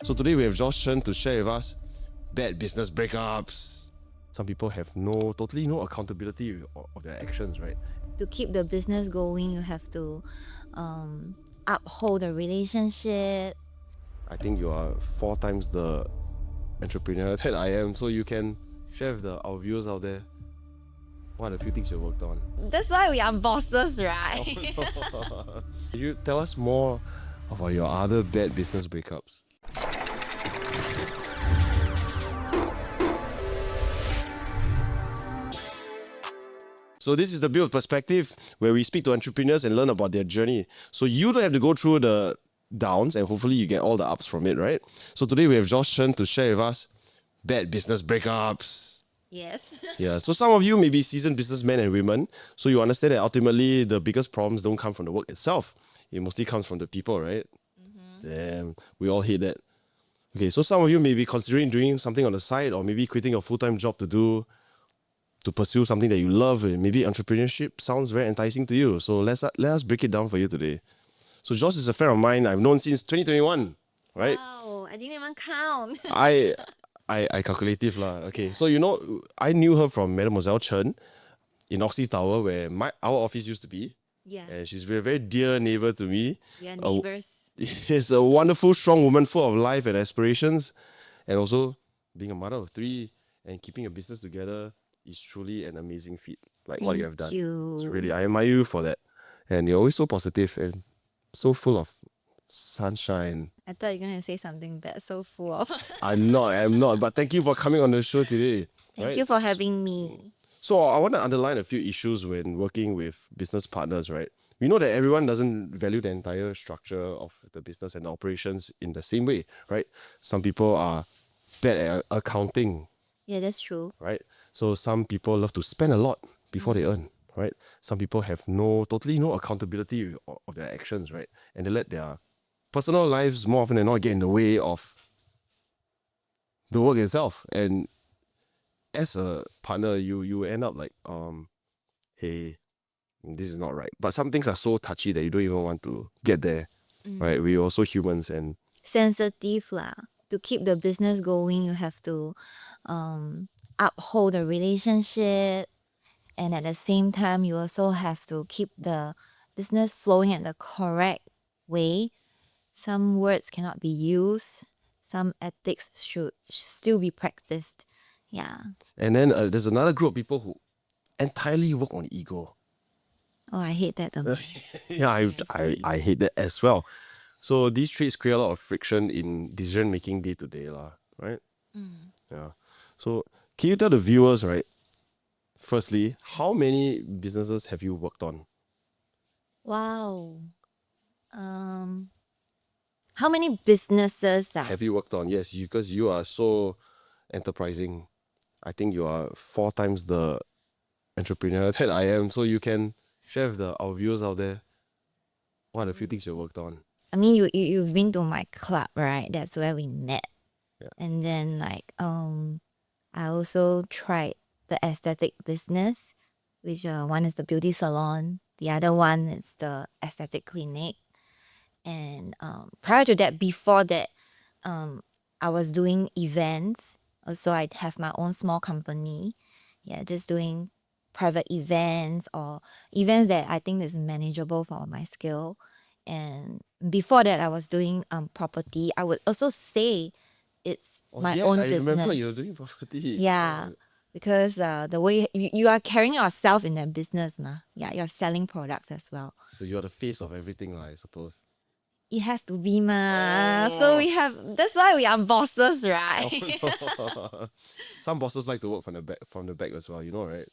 So today we have Jauz Chen to share with us bad business breakups. Some people have totally no accountability of their actions, right? To keep the business going, you have to uphold the relationship. I think you are 4 times the entrepreneur that I am, so you can share with our viewers out there what are the few things you worked on. That's why we are bosses, right? Can you tell us more about your other bad business breakups? So this is the Build Perspective, where we speak to entrepreneurs and learn about their journey. So you don't have to go through the downs, and hopefully you get all the ups from it, right? So today we have Jauz Chen to share with us bad business breakups. Yes. Yeah, so some of you may be seasoned businessmen and women, so you understand that ultimately the biggest problems don't come from the work itself. It mostly comes from the people, right? Damn, we all hate that. Okay, so some of you may be considering doing something on the side, or maybe quitting your full-time job to pursue something that you love. And maybe entrepreneurship sounds very enticing to you. So let us break it down for you today. So Jauz is a friend of mine I've known since 2021, right? Wow, I didn't even count. I calculative lah. Okay, so I knew her from Mademoiselle Chen in Oxy Tower, where our office used to be. Yeah, And she's a very dear neighbor to me. we are neighbors. She's a wonderful, strong woman full of life and aspirations. And also, being a mother of 3 and keeping a business together is truly an amazing feat. Like what you have done. Thank you. So really, I admire you for that. And you're always so positive and so full of sunshine. I thought you were going to say something bad, so full of. I'm not. But thank you for coming on the show today. Thank you for having me. So I want to underline a few issues when working with business partners, right? We know that everyone doesn't value the entire structure of the business and operations in the same way, right? Some people are bad at accounting, Yeah, that's true. right? So some people love to spend a lot before they earn, right? Some people have totally no accountability of their actions, right? And they let their personal lives more often than not get in the way of the work itself. And as a partner, you end up like, hey, this is not right. But some things are so touchy that you don't even want to get there, right? We're also humans, and Sensitive lah. To keep the business going, you have to uphold the relationship, and at the same time, you also have to keep the business flowing in the correct way. Some words cannot be used. Some ethics should still be practiced. Yeah. and then there's another group of people who entirely work on ego. Oh, I hate that the most. Yeah, I hate that as well. So these traits create a lot of friction in decision making day to day, lah, right? Yeah. So can you tell the viewers, right? Firstly, how many businesses have you worked on? Wow. How many businesses Have you worked on? Yes, because you are so enterprising. I think you are 4 times the entrepreneur that I am. So you can share with our viewers out there what are the few things you worked on. I mean, you've been to my club, right? That's where we met. Yeah. And then I also tried the aesthetic business, which one is the beauty salon, the other one is the aesthetic clinic. And prior to that, before that, I was doing events. Also, I have my own small company. Yeah, just doing private events or events that I think is manageable for my skill. And before that, I was doing property. I would also say it's my own I business. remember you were doing property. Yeah, because the way you are carrying yourself in that business, yeah, you're selling products as well. So you're the face of everything, I suppose. It has to be So that's why we are bosses, right? Some bosses like to work from the back as well, you know, right?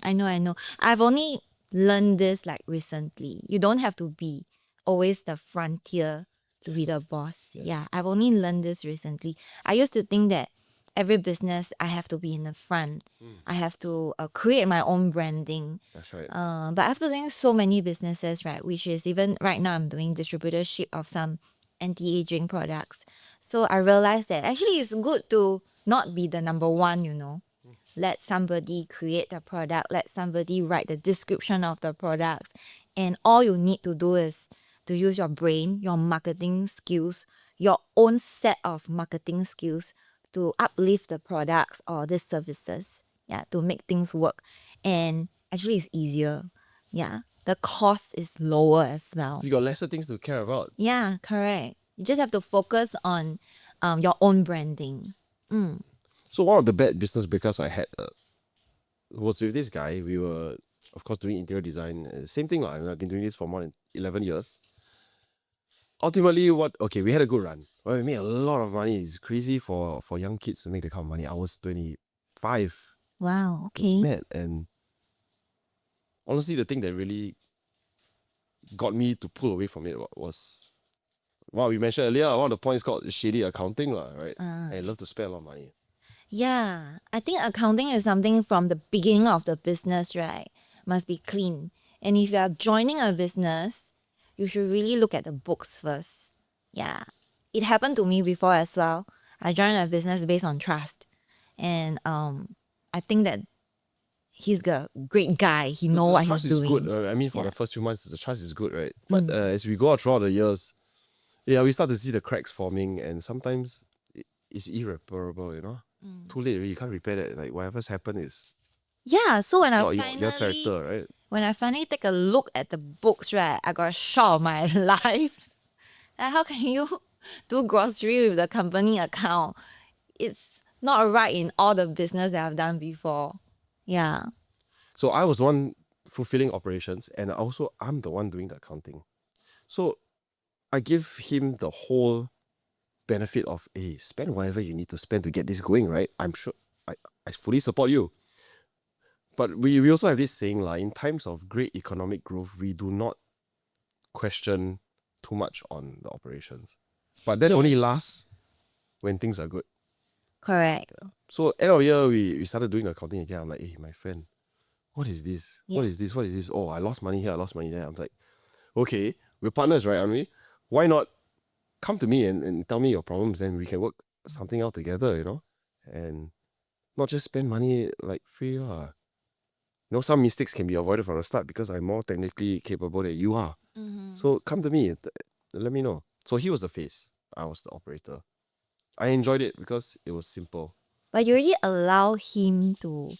I know. I've only learned this like recently. You don't have to be always the frontier to be the boss. Yes. Yeah, I've only learned this recently. I used to think that every business I have to be in the front. I have to create my own branding. That's right. But after doing so many businesses, right, which is even right now I'm doing distributorship of some anti-aging products. So I realized that actually it's good to not be the number one, Let somebody create the product, let somebody write the description of the products. And all you need to do is to use your brain, your marketing skills, your own set of marketing skills to uplift the products or the services, yeah, to make things work. And actually it's easier. Yeah. The cost is lower as well. You got lesser things to care about. Yeah, correct. You just have to focus on your own branding. So one of the bad business breakups I had was with this guy. We were, of course, doing interior design. Same thing. I've been doing this for more than 11 years. Ultimately, we had a good run. Well, we made a lot of money. It's crazy for young kids to make that kind of money. I was 25. Wow, okay. Mad. And honestly, the thing that really got me to pull away from it was what we mentioned earlier. One of the points called shady accounting, right? And I love to spend a lot of money. Yeah, I think accounting is something from the beginning of the business, right? Must be clean. And if you are joining a business, you should really look at the books first. Yeah. It happened to me before as well. I joined a business based on trust. And I think that he's a great guy. He know what he's trust doing. is good. I mean, for Yeah. the first few months, the trust is good, right? But as we go out throughout the years, we start to see the cracks forming, and sometimes it's irreparable, Too late already. You can't repair that. Like, whatever's happened is Yeah, so when I not your finally character, right? when I finally take a look at the books, right, I got a shock of my life. Like, how can you do grocery with the company account? It's not right in all the business that I've done before. Yeah. So I was the one fulfilling operations, and also I'm the one doing the accounting. So I give him the whole benefit of, hey, spend whatever you need to spend to get this going, right? I'm sure I fully support you. But we also have this saying, in times of great economic growth, we do not question too much on the operations. But that only Yes. lasts when things are good. Correct. So end of year, we started doing the accounting again. I'm like, hey, my friend, what is this? What Yeah. is this? What is this? Oh, I lost money here, I lost money there. I'm like, okay, we're partners, right, aren't we? Why not come to me and tell me your problems, and we can work something out together, and not just spend money like free. Some mistakes can be avoided from the start because I'm more technically capable than you are. So come to me, let me know. So he was the face, I was the operator. I enjoyed it because it was simple. But you already allow him to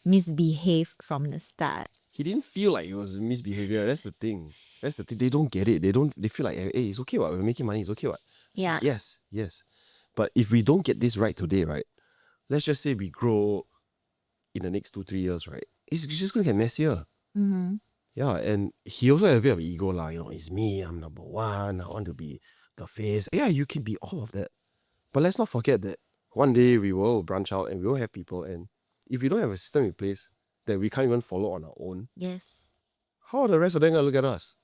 misbehave from the start. He didn't feel like it was misbehavior. That's the thing. They don't get it. They feel like, hey, it's okay what, we're making money, it's okay what. Yeah. Yes. But if we don't get this right today, right? Let's just say we grow in the next 2-3 years, right? It's just gonna get messier. Yeah, and he also had a bit of ego, it's me, I'm number one, I want to be the face. Yeah, you can be all of that. But let's not forget that one day we will branch out and we will have people, and if we don't have a system in place that we can't even follow on our own, Yes. how are the rest of them gonna look at us?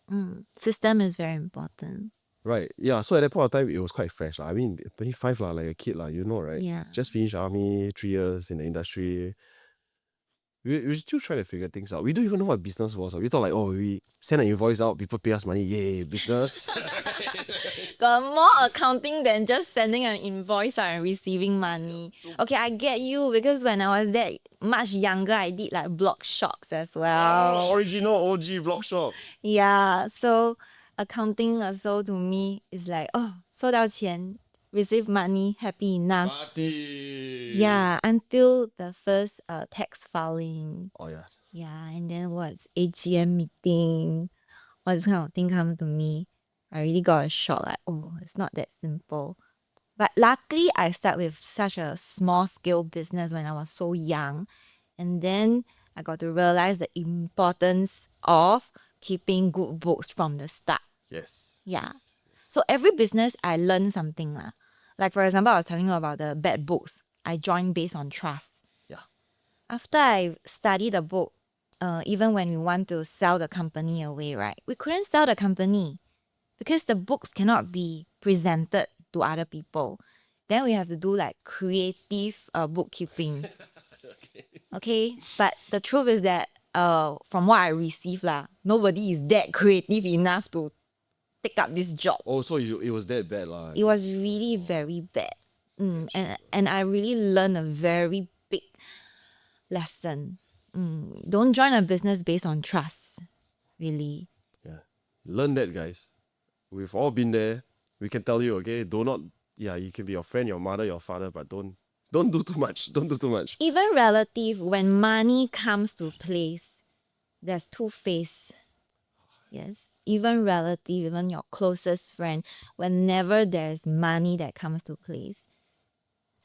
System is very important. Right. Yeah. So at that point of time, it was quite fresh. I mean, 25, like a kid, right? Yeah. Just finished army, 3 years in the industry. We're still trying to figure things out. We don't even know what business was. We thought we send an invoice out, people pay us money, yay, business. Got more accounting than just sending an invoice and receiving money. Okay, I get you because when I was that much younger, I did like blog shops as well. Original OG blog shop. Yeah, so accounting also to me is like, 收到钱, receive money, happy enough. Party. Yeah, until the first tax filing. Oh yeah. Yeah, and then what's AGM meeting, all this kind of thing come to me. I really got a shock, like, it's not that simple. But luckily, I started with such a small scale business when I was so young. And then I got to realize the importance of keeping good books from the start. Yes. Yeah. So every business, I learned something. Like, for example, I was telling you about the bad books. I joined based on trust. Yeah. After I studied the book, even when we want to sell the company away, right? We couldn't sell the company because the books cannot be presented to other people. Then we have to do like creative bookkeeping. Okay. But the truth is that from what I received, nobody is that creative enough to take up this job. Oh, so it was that bad, It was really very bad. And I really learned a very big lesson. Don't join a business based on trust. Really. Yeah. Learn that, guys. We've all been there. We can tell you, okay, do not. Yeah, you can be your friend, your mother, your father, but don't do too much. Don't do too much. Even relative, when money comes to place, there's two face. Yes. Even relative, even your closest friend, whenever there's money that comes to place,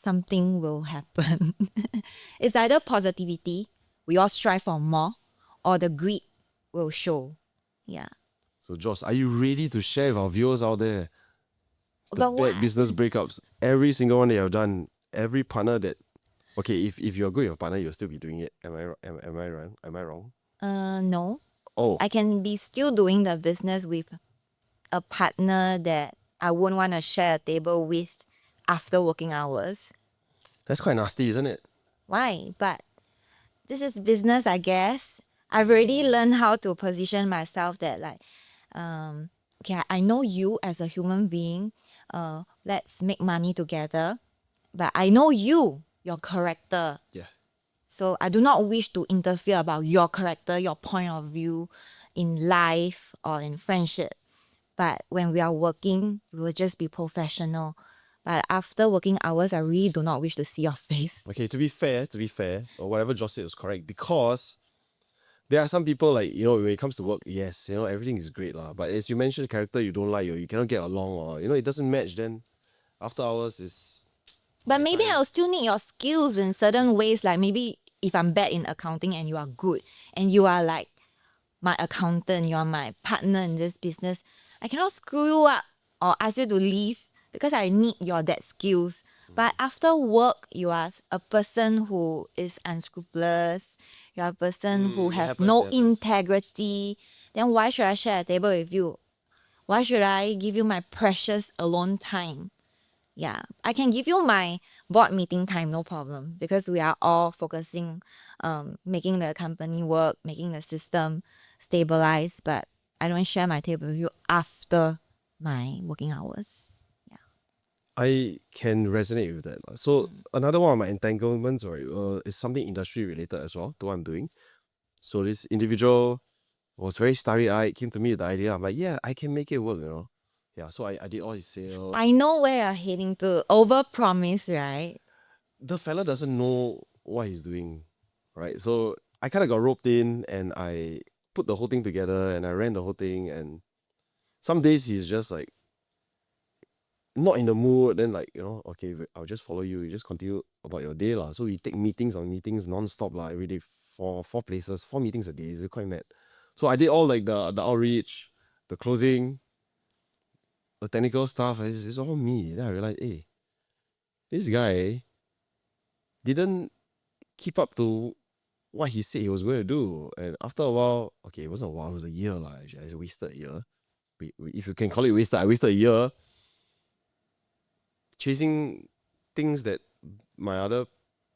something will happen. It's either positivity, we all strive for more, or the greed will show. Yeah. So, Joss, are you ready to share with our viewers out there the But bad what? business breakups? Every single one that you have done, every partner that. Okay, if you're good with your partner, you'll still be doing it. Am I wrong? Am I wrong? No. Oh, I can be still doing the business with a partner that I wouldn't want to share a table with after working hours. that's quite nasty, isn't it? Why? But this is business, I guess. I've already learned how to position myself that like, okay, I know you as a human being. Let's make money together. But I know you, your character. Yeah. So I do not wish to interfere about your character, your point of view in life or in friendship. But when we are working, we will just be professional. But after working hours, I really do not wish to see your face. Okay, to be fair, or whatever Josh said was correct, because there are some people like, when it comes to work, yes, everything is great lah. But as you mentioned, character you don't like, or you cannot get along, or it doesn't match, then after hours is. But my maybe time. I'll still need your skills in certain ways. Like maybe if I'm bad in accounting and you are good, and you are like my accountant, you are my partner in this business, I cannot screw you up or ask you to leave because I need your that skills. But after work, you are a person who is unscrupulous. You are a person who It have happens, no it happens. integrity. Then why should I share a table with you? Why should I give you my precious alone time? Yeah, I can give you my board meeting time, no problem, because we are all focusing, making the company work, making the system stabilize. But I don't share my table with you after my working hours. I can resonate with that lah. So another one of my entanglements, is something industry related as well to what I'm doing. So this individual was very starry-eyed, came to me with the idea. I'm like, yeah, I can make it work. Yeah, so I did all his sales. I know where you're heading to. Over promise, right? The fella doesn't know what he's doing, right? So I kind of got roped in, and I put the whole thing together, and I ran the whole thing. And some days he's just like not in the mood. Then like okay, I'll just follow you. You just continue about your day lah. So we take meetings on meetings non-stop lah every day, four places, 4 meetings a day. It's quite mad. So I did all like the outreach, the closing, the technical stuff. It's all me. Then I realized, hey, this guy didn't keep up to what he said he was going to do. And after a while, okay, it wasn't a while, it was a year lah. Actually, I wasted a year. If you can call it wasted, I wasted a year chasing things that my other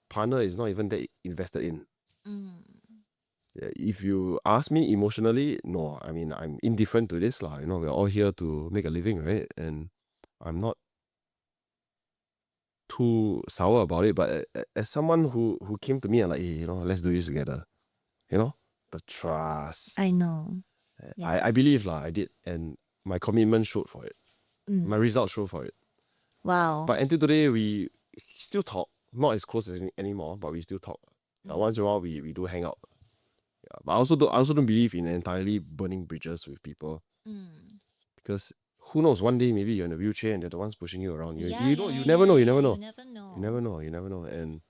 partner is not even that invested in. Yeah, if you ask me emotionally, no, I mean, I'm indifferent to this lah. We're all here to make a living, right? And I'm not too sour about it. But as someone who came to me and like, hey, let's do this together. The trust. I know. Yeah. I believe lah, I did, and my commitment showed for it. My results showed for it. Wow. But until today, we still talk. Not as close as anymore, but we still talk. Once in a while, we do hang out. Yeah, but I also don't believe in entirely burning bridges with people, because who knows? One day maybe you're in a wheelchair and they're the ones pushing you around. You never know. You never know. You never know. And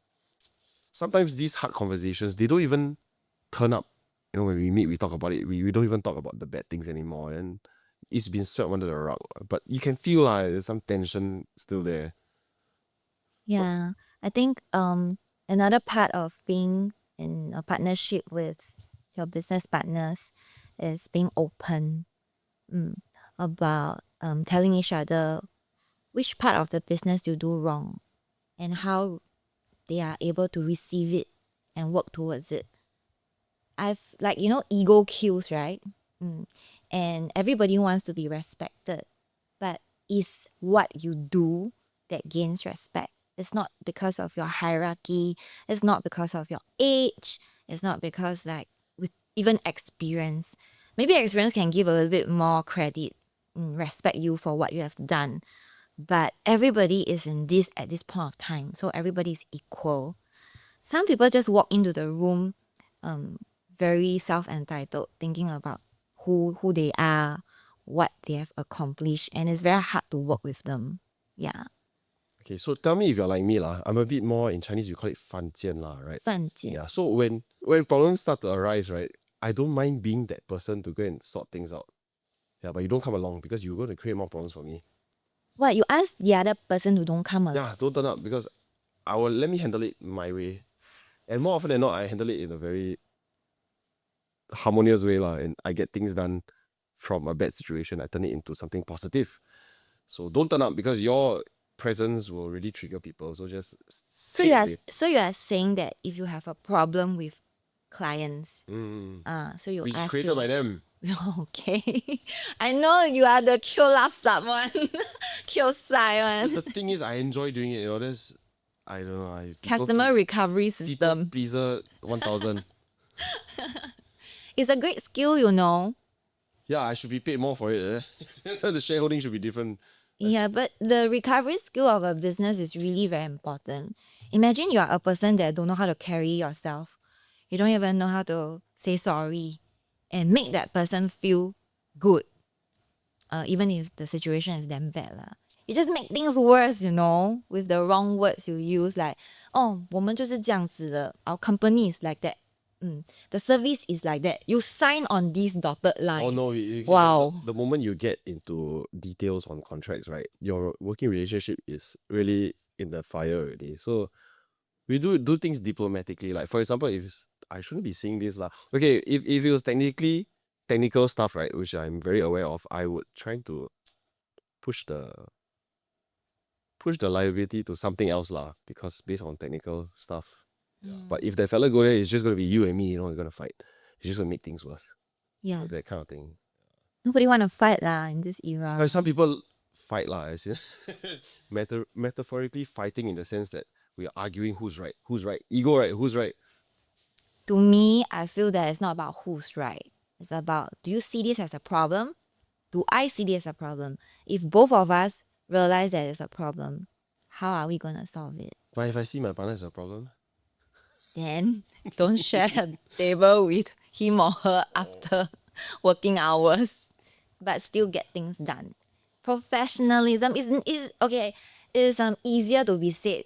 sometimes these hard conversations, they don't even turn up. When we meet, we talk about it. We don't even talk about the bad things anymore. And it's been swept under the rug. But you can feel like there's some tension still there. Yeah, I think another part of being in a partnership with your business partners is being open about telling each other which part of the business you do wrong and how they are able to receive it and work towards it. I've ego kills, right? And everybody wants to be respected, but it's what you do that gains respect. It's not because of your hierarchy. It's not because of your age. It's not because with even experience. Maybe experience can give a little bit more credit respect you for what you have done. But everybody is in this at this point of time, so everybody is equal. Some people just walk into the room very self-entitled, thinking about who they are, what they have accomplished, and it's very hard to work with them. Yeah. Okay, so tell me if you're like me lah. I'm a bit more, in Chinese we call it 犯贱 lah, right? 犯贱. Yeah. So when problems start to arise, right, I don't mind being that person to go and sort things out. Yeah, but you don't come along because you're going to create more problems for me. What, you ask the other person to don't come along? Yeah, don't turn up because let me handle it my way. And more often than not, I handle it in a very harmonious way lah, and I get things done from a bad situation. I turn it into something positive. So don't turn up because your presence will really trigger people. So just So stay you are away. saying that if you have a problem with clients, so you Which is ask created by them. Okay. I know you are the kill last sub one. Kill side The one. thing is, I enjoy doing it. You know, there's, I don't know, Customer recovery people system. pleaser 1000. It's a great skill, you know. Yeah, I should be paid more for it. The shareholding should be different. Yeah, but the recovery skill of a business is really very important. Imagine you are a person that don't know how to carry yourself. You don't even know how to say sorry and make that person feel good. Even if the situation is damn bad lah. You just make things worse, you know, with the wrong words you use, like, oh, 我们就是这样子的. Our company is like that. The service is like that. You sign on this dotted line. Oh no! Wow. The moment you get into details on contracts, right, your working relationship is really in the fire already. So we do things diplomatically. Like for example, I shouldn't be saying this lah. Okay, if it was technical stuff, right, which I'm very aware of, I would try to push the liability to something else lah, because based on technical stuff. But if that fella go there, it's just gonna be you and me. You know, you're gonna fight. It's just gonna make things worse. Yeah. That kind of thing. Nobody want to fight lah in this era. Some people fight lah, as in metaphorically fighting in the sense that we are arguing who's right, ego right, who's right. To me, I feel that it's not about who's right. It's about, do you see this as a problem? Do I see this as a problem? If both of us realize that it's a problem, how are we going to solve it? But if I see my partner as a problem, Then don't share a table with him or her after working hours, but still get things done. Professionalism is okay. It's easier to be said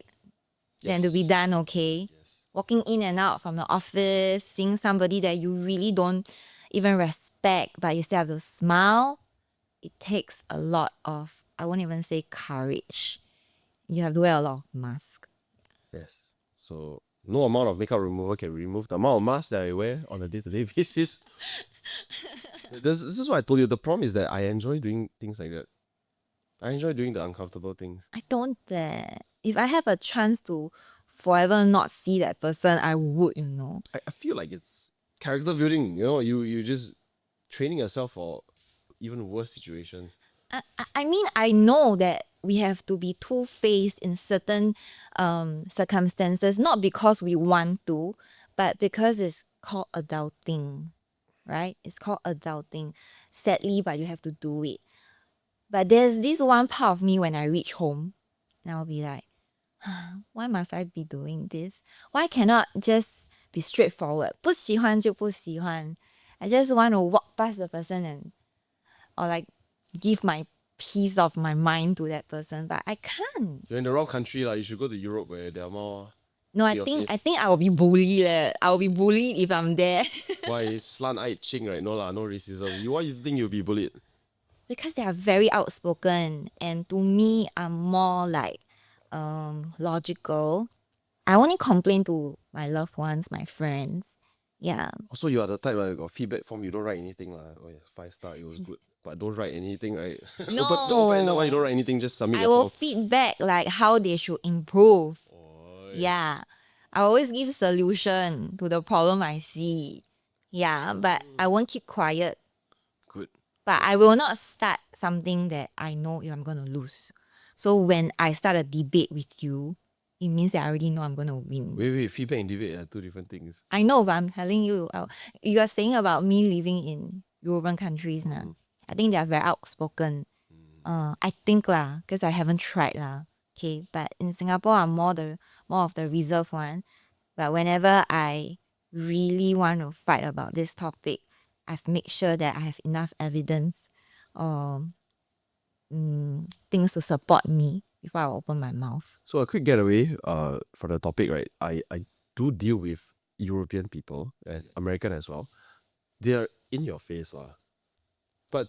than to be done. Okay, walking in and out from the office, seeing somebody that you really don't even respect, but you still have to smile. It takes a lot of, I won't even say courage. You have to wear a lot of masks. yes. So no amount of makeup remover can remove the amount of masks that I wear on a day-to-day basis. This is what I told you. The problem is that I enjoy doing things like that. I enjoy doing the uncomfortable things. I don't dare. If I have a chance to forever not see that person, I would, you know. I feel like it's character building. You know, you just training yourself for even worse situations. I mean, I know that we have to be two-faced in certain circumstances, not because we want to, but because it's called adulting, right? It's called adulting. Sadly, but you have to do it. But there's this one part of me when I reach home, and I'll be like, why must I be doing this? Why cannot just be straightforward? 不喜欢就不喜欢. I just want to walk past the person and, or like, give my piece of my mind to that person, but I can't. You're in the wrong country, like you should go to Europe where there are more. No, I think I will be bullied. I will be bullied if I'm there. Why slant-eyed ching, right? No lah, no racism. Why you think you'll be bullied? Because they are very outspoken, and to me, I'm more like logical. I only complain to my loved ones, my friends. Yeah. Also, you are the type that got feedback form. You don't write anything lah. Oh, yeah, 5-star, it was good. But don't write anything, right? No. But no, you don't write anything. Just submit I the will form. feedback like how they should improve. Oh, Yeah. I always give solution to the problem I see. Yeah, but I won't keep quiet. Good. But I will not start something that I know I'm going to lose. So when I start a debate with you, it means that I already know I'm going to win. Wait. Feedback and debate are two different things. I know, but I'm telling you, you are saying about me living in European countries now. I think they are very outspoken. I think lah, because I haven't tried lah. Okay, but in Singapore, I'm more of the reserved one. But whenever I really want to fight about this topic, I've made sure that I have enough evidence or things to support me before I open my mouth. So a quick getaway for the topic, right? I do deal with European people and American as well. They're in your face lah. But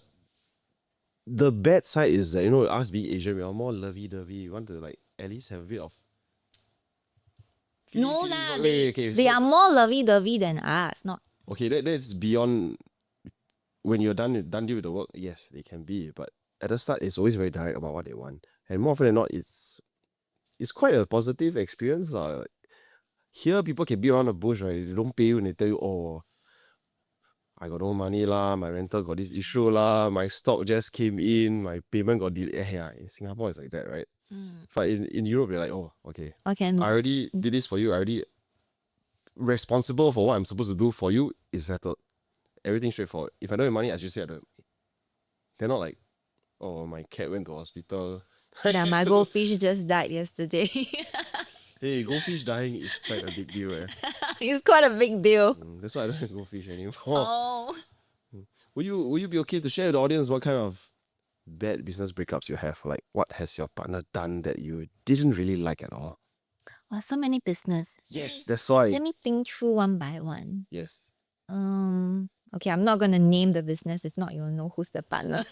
the bad side is that, us being Asian, we are more lovey-dovey. We want to like at least have a bit of No lah, okay, they are more lovey-dovey than us. Not okay, that's beyond when you're done deal with the work, yes, they can be. But at the start, it's always very direct about what they want. And more often than not, it's quite a positive experience. Like, here, people can be around the bush, right? They don't pay you and they tell you, oh, I got no money lah, my rental got this issue lah, my stock just came in, my payment got delayed. Yeah, in Singapore, it's like that, right? But in Europe, they're like, oh, okay. I already did this for you. I already responsible for what I'm supposed to do for you is settled. Everything straightforward. If I don't have money, I just say I don't. They're not like, oh, my cat went to hospital. Yeah, my goldfish just died yesterday. Hey, goldfish dying is quite a big deal, eh? It's quite a big deal. That's why I don't have goldfish anymore. Oh. Would you be okay to share with the audience what kind of bad business breakups you have? Like, what has your partner done that you didn't really like at all? Wow, so many business. Yes, that's why. Let me think through one by one. Yes. Okay, I'm not gonna name the business. If not, you'll know who's the partner.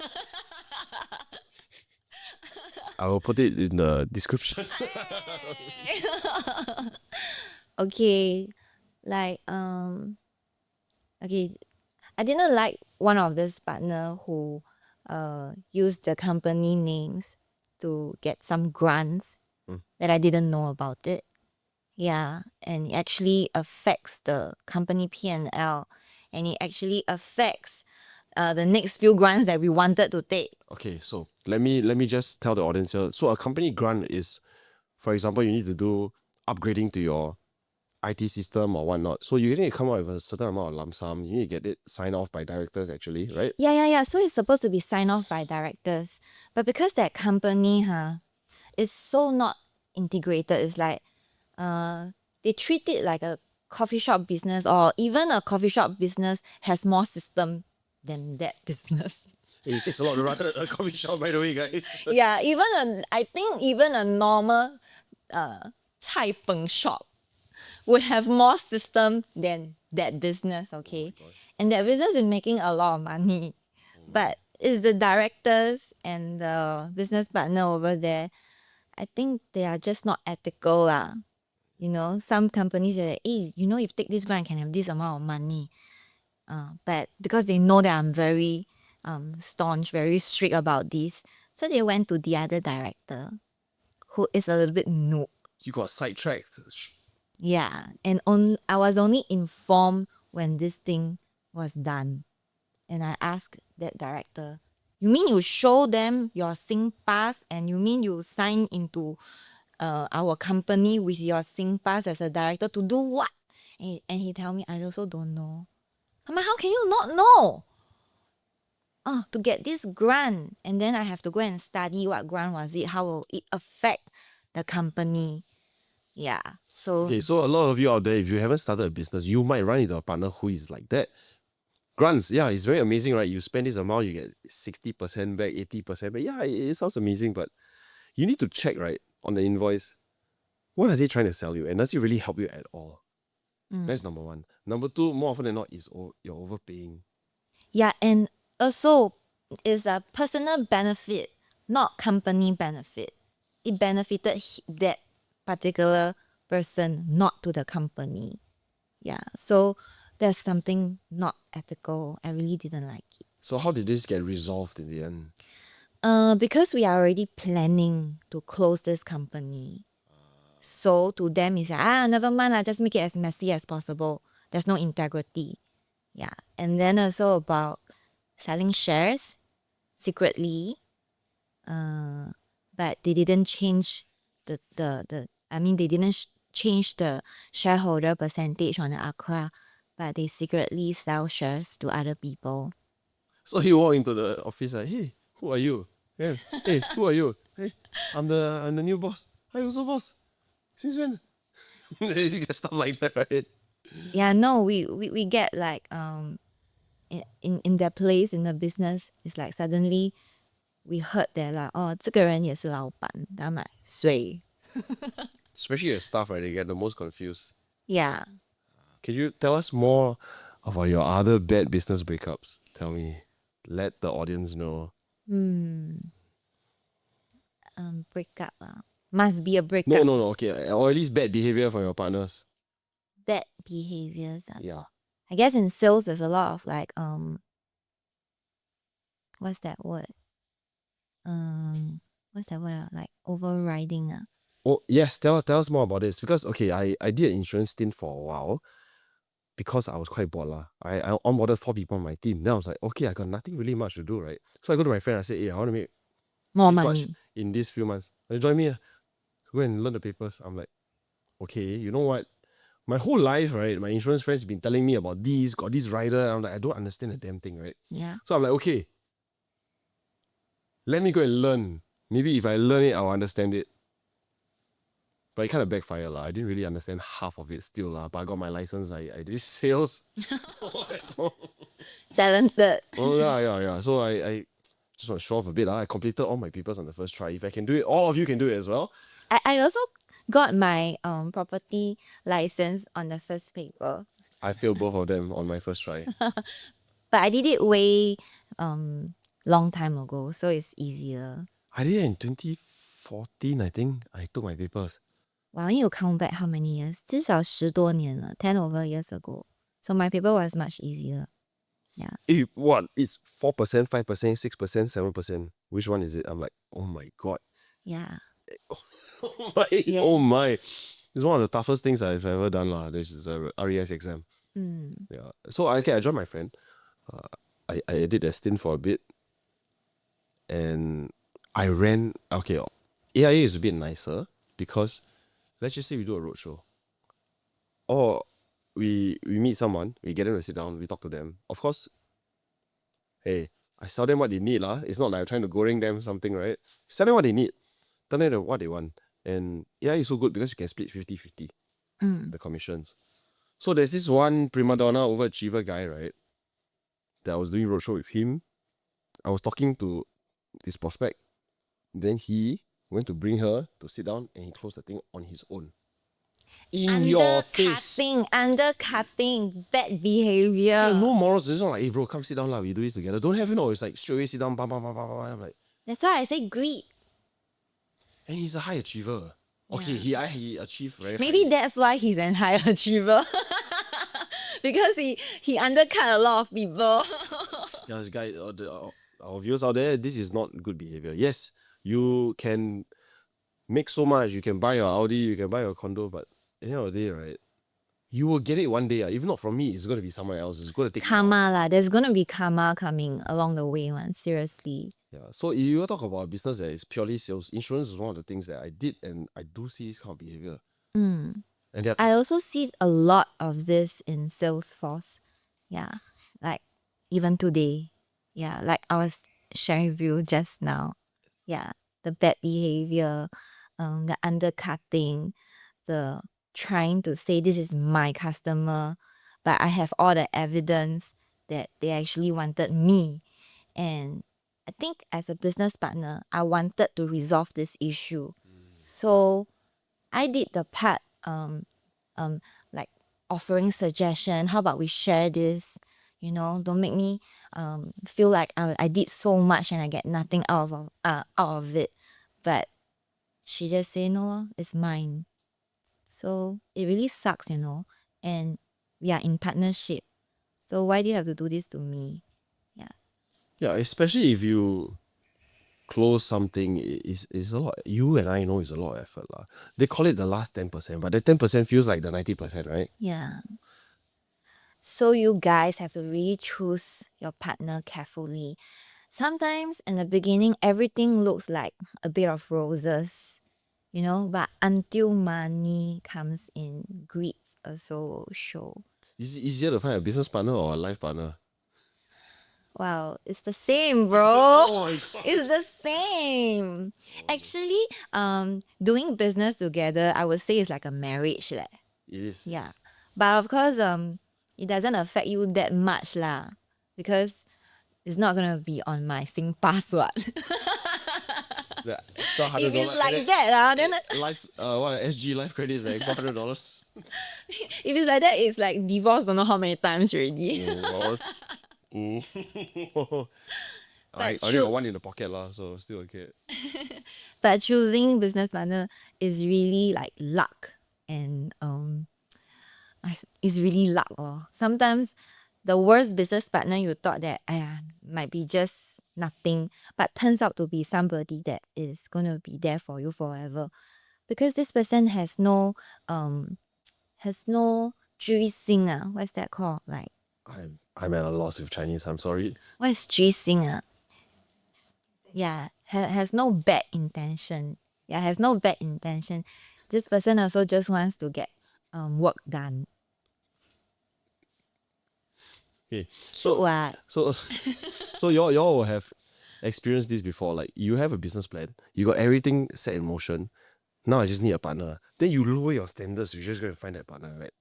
I will put it in the description. Okay, like okay, I didn't like one of this partner who used the company names to get some grants that I didn't know about it. Yeah, and it actually affects the company P&L, and it actually affects the next few grants that we wanted to take. Okay, so let me just tell the audience here. So a company grant is, for example, you need to do upgrading to your IT system or whatnot. So you need to come up with a certain amount of lump sum. You need to get it signed off by directors actually, right? Yeah. So it's supposed to be signed off by directors. But because that company is so not integrated, it's like they treat it like a coffee shop business, or even a coffee shop business has more system than that business. It takes a lot to run a coffee shop, by the way, guys. Yeah, I think even a normal cai peng shop would have more system than that business, okay? And that business is making a lot of money. But it's the directors and the business partner over there, I think they are just not ethical lah. Some companies are like, hey, if you take this grant, can have this amount of money. But because they know that I'm very staunch, very strict about this, so they went to the other director, who is a little bit noob. You got sidetracked. Yeah, and I was only informed when this thing was done. And I asked that director, you mean you show them your SingPass, and you mean you sign into our company with your SingPass as a director to do what? And he tell me, I also don't know. I'm like, how can you not know? To get this grant, and then I have to go and study what grant was it, how will it affect the company. Yeah, so... Okay, so a lot of you out there, if you haven't started a business, you might run into a partner who is like that. Grants, yeah, it's very amazing, right? You spend this amount, you get 60% back, 80% back. Yeah, it sounds amazing, but you need to check, right, on the invoice, what are they trying to sell you? And does it really help you at all? That's number one. Number two, more often than not, is you're overpaying. Yeah, and also, it's a personal benefit, not company benefit. It benefited that particular person, not to the company. Yeah, so there's something not ethical. I really didn't like it. So how did this get resolved in the end? Because we are already planning to close this company. So to them, it's like, never mind, I just make it as messy as possible. There's no integrity. Yeah, and then also about selling shares secretly. But they didn't change they didn't change the shareholder percentage on the Accra, but they secretly sell shares to other people. So he walked into the office like, hey, who are you? Yeah. Hey, who are you? Hey, I'm the new boss. Hi, also boss. Since when? You get stuff like that, right? Yeah, no, we get like in their place in the business, it's like suddenly we heard they're like, oh, 这个人也是老板. I'm like, 谁? Especially your staff, right? They get the most confused. Yeah. Can you tell us more about your other bad business breakups? Tell me. Let the audience know. Breakup. Must be a breakup. No. Okay. Or at least bad behavior from your partners. Bad behaviors. Yeah. I guess in sales there's a lot of like what's that word? What's that word? Like overriding. Oh yes, tell us more about this. Because okay, I did an insurance stint for a while because I was quite bored. I onboarded 4 people on my team. Then I was like, okay, I got nothing really much to do, right? So I go to my friend, I say, hey, I want to make More this money. much in these few months. Join me. Go and learn the papers. I'm like, okay, you know what? My whole life, right, my insurance friends have been telling me about this, got this rider. I'm like, I don't understand the damn thing, right? Yeah. So I'm like, okay, let me go and learn. Maybe if I learn it, I'll understand it. But it kind of backfired. I didn't really understand half of it still. But I got my license. I did sales. Talented. Oh, yeah. So I just want to show off a bit. I completed all my papers on the first try. If I can do it, all of you can do it as well. I also got my property license on the first paper. I failed both of them on my first try. But I did it way long time ago, so it's easier. I did it in 2014, I think. I took my papers. Wow, you count back how many years? 至少10多年了, 10 over years ago. So my paper was much easier. Yeah. What? It's 4%, 5%, 6%, 7%. Which one is it? I'm like, oh my God. Yeah. Oh my. Yeah. Oh my. It's one of the toughest things I've ever done. This is a RES exam. Yeah. So I joined my friend. I did a stint for a bit. And I ran. Okay, AIA is a bit nicer because let's just say we do a roadshow. Or we meet someone, we get them to sit down, we talk to them. Of course, hey, I sell them what they need. It's not like I'm trying to goreng them something, right? Sell them what they need. Tell them what they want. And AIA is so good because you can split 50-50 the commissions. So there's this one prima donna overachiever guy, right? That I was doing roadshow with him. I was talking to this prospect. Then he went to bring her to sit down and he closed the thing on his own. In your face. Undercutting, bad behavior. Yeah, no morals. It's not like, hey bro, come sit down, we do this together. Don't have, it's like straight away sit down, bam, bam, bam, bam, bam. I'm like, That's why I say greed. and he's a high achiever. Okay, he achieved very Maybe high. that's why he's an high achiever. Because he undercut a lot of people. Yeah, this guy, our viewers out there, this is not good behavior. Yes, you can make so much, you can buy your Audi, you can buy your condo, but at the end of the day, right, you will get it one day. If not from me, it's going to be someone else. It's going to take Karma lah. There's gonna be karma coming along the way, man. Seriously. Yeah. So if you talk about a business that is purely sales, insurance is one of the things that I did, and I do see this kind of behavior. And I also see a lot of this in Salesforce. Yeah. Like even today. Yeah. Like I was sharing with you just now. Yeah. The bad behavior, the undercutting, the trying to say this is my customer, but I have all the evidence that they actually wanted me. And I think as a business partner, I wanted to resolve this issue. So I did the part like offering suggestion. How about we share this? Don't make me feel like I did so much and I get nothing out of it. But she just say no, it's mine. So it really sucks, and we are in partnership. So why do you have to do this to me? Yeah, especially if you close something, is a lot. You and I know it's a lot of effort. They call it the last 10%, but the 10% feels like the 90%, right? Yeah. So you guys have to really choose your partner carefully. Sometimes in the beginning, everything looks like a bit of roses, but until money comes in, greed also show. Is it easier to find a business partner or a life partner? Wow, it's the same, Oh bro. my god. It's the same. Actually, doing business together, I would say it's like a marriage, leh. It is. It Yeah. is. But of course, it doesn't affect you that much lah. Because it's not gonna be on my SingPass what. The extra If $100 it's like NS that, then life what SG life credits like $400. if it's like that, it's like divorce don't know how many times already. Oh, I But already got choo- one in the pocket lah, so still okay. but choosing business partner is really like luck, and it's really luck. Sometimes the worst business partner you thought that might be just nothing, but turns out to be somebody that is gonna be there for you forever. Because this person has no 居心 what's that called? Like I'm at a loss with Chinese. I'm sorry. what is 居心 Yeah, has no bad intention. Yeah, has no bad intention. This person also just wants to get work done. Okay, Cute what? so so y'all will have experienced this before. Like you have a business plan, you got everything set in motion. Now I just need a partner. Then you lower your standards. You just go and find that partner, right?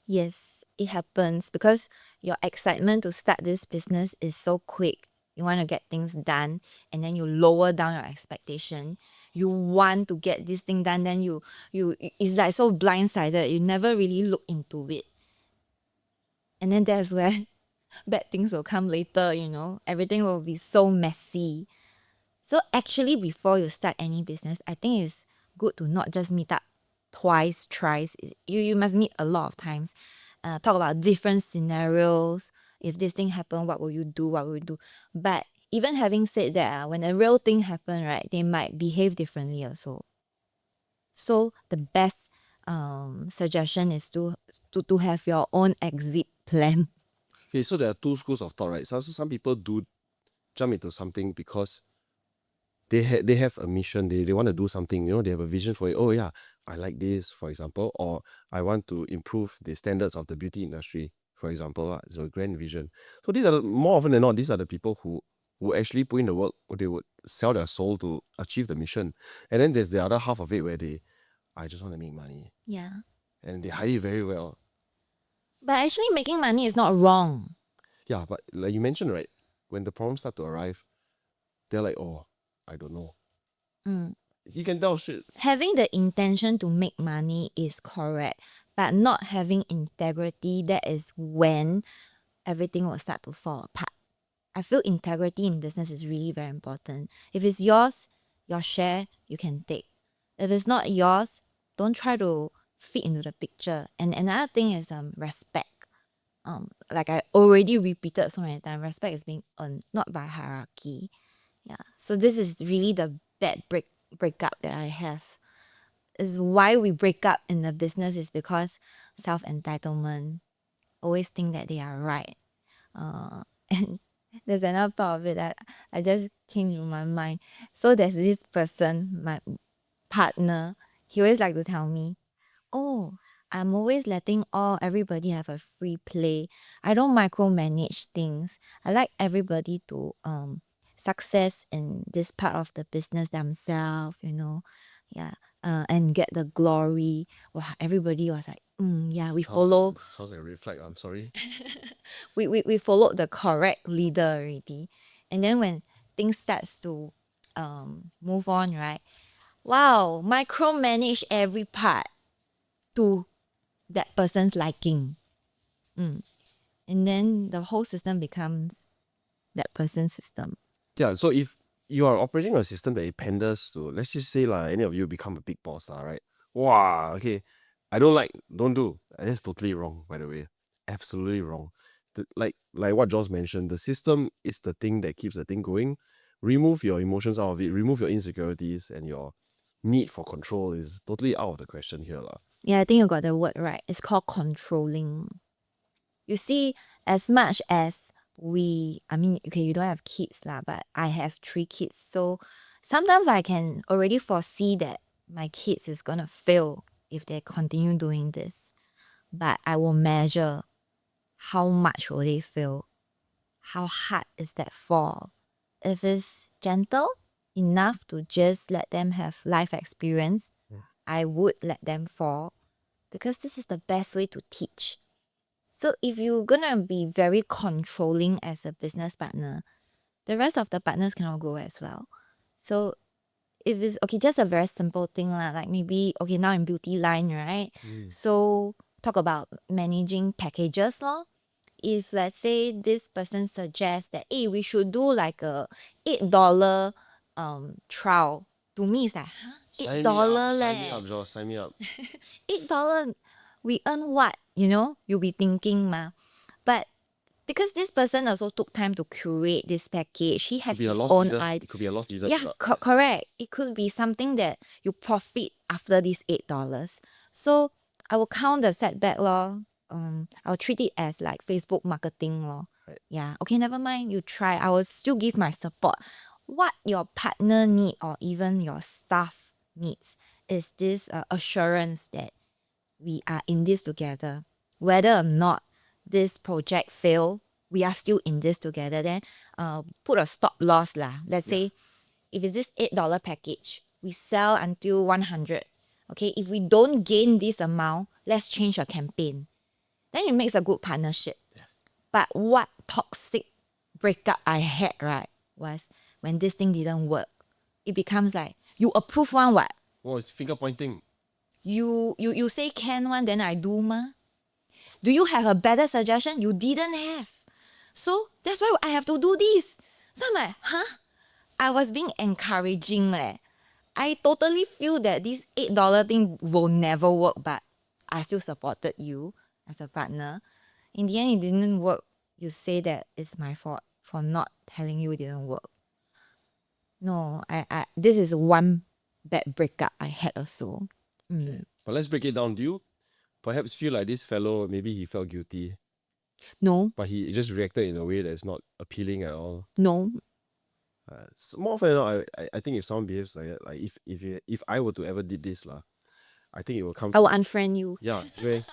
Yes, it happens because your excitement to start this business is so quick. You want to get things done and then you lower down your expectation. You want to get this thing done, then you it's like so blindsided. You never really look into it. And then that's where bad things will come later, Everything will be so messy. So actually before you start any business, I think it's good to not just meet up twice, thrice. You must meet a lot of times. Talk about different scenarios. If this thing happen, what will you do? What will you do? But even having said that, when a real thing happen, right, they might behave differently also. So the best suggestion is to have your own exit plan. Okay, so there are two schools of thought, right? Some people do jump into something because they have a mission, they want to do something, they have a vision for it. Oh yeah, I like this, for example, or I want to improve the standards of the beauty industry, for example. So grand vision. So these are more often than not, these are the people who actually put in the work, or they would sell their soul to achieve the mission. And then there's the other half of it where I just want to make money. Yeah. And they hide it very well. But actually making money is not wrong. Yeah, but like you mentioned, right, when the problems start to arrive, they're like, oh, I don't know. You can tell shit. Having the intention to make money is correct, but not having integrity, that is when everything will start to fall apart. I feel integrity in business is really very important. If it's yours, your share, you can take. If it's not yours, don't try to fit into the picture. And another thing is respect. Like I already repeated so many times, respect is being earned, not by hierarchy. Yeah. So this is really the bad breakup that I have. Is why we break up in the business is because self-entitlement. Always think that they are right. And there's another part of it that I just came to my mind. So there's this person, my partner, he always like to tell me, oh, I'm always letting everybody have a free play. I don't micromanage things. I like everybody to success in this part of the business themselves, Yeah. And get the glory. Wow, everybody was like, yeah, we follow Sounds like a red flag. I'm sorry. we followed the correct leader already. And then when things starts to move on, right? Wow, micromanage every part to that person's liking. And then the whole system becomes that person's system. Yeah, so if you are operating a system that it panders to, let's just say any of you become a big boss, right? Wow, okay. I don't do. That's totally wrong, by the way. Absolutely wrong. Like what Jauz mentioned, the system is the thing that keeps the thing going. Remove your emotions out of it, remove your insecurities, and your need for control is totally out of the question here. Yeah, I think you got the word right. It's called controlling. You see, as much as okay, you don't have kids lah, but I have 3 kids. So sometimes I can already foresee that my kids is gonna fail if they continue doing this. But I will measure how much will they fail, how hard is that fall? If it's gentle enough to just let them have life experience, I would let them fall because this is the best way to teach. So if you're gonna be very controlling as a business partner, the rest of the partners cannot go as well. So if it's okay, just a very simple thing lah, like maybe okay now in beauty line, right? So talk about managing packages lor. If let's say this person suggests that hey, we should do like a $8 trial, to me it's like $8 Sign me leh. up, Jauz, sign me up. $8 we earn what? You'll be thinking ma. But because this person also took time to curate this package, he has Could be a his loss own leader. idea. It could be a loss leader. Yeah, correct. It could be something that you profit after these $8. So I will count the setback lor. I'll treat it as like Facebook marketing lor. Right. Yeah. Okay, never mind. You try. I will still give my support. What your partner need or even your staff needs is this assurance that we are in this together. Whether or not this project fail, we are still in this together. Then put a stop loss lah. Let's say if it's this $8 package, we sell until 100. Okay, if we don't gain this amount, let's change a campaign. Then it makes a good partnership. Yes. But what toxic breakup I had, right, was when this thing didn't work. It becomes like, you approve one what? Oh, it's finger pointing. You say can one, then I do ma. Do you have a better suggestion? You didn't have. So that's why I have to do this. So I'm like, huh? I was being encouraging leh. I totally feel that this $8 thing will never work, but I still supported you as a partner. In the end, it didn't work. You say that it's my fault for not telling you it didn't work. No, I this is one bad breakup I had also. But let's break it down. Do you perhaps feel like this fellow, maybe he felt guilty, No, but he just reacted in a way that's not appealing at all? no. It's more often than not, I think if someone behaves like that, like if I were to ever did this lah, I think it will come. I will unfriend you. Yeah, okay.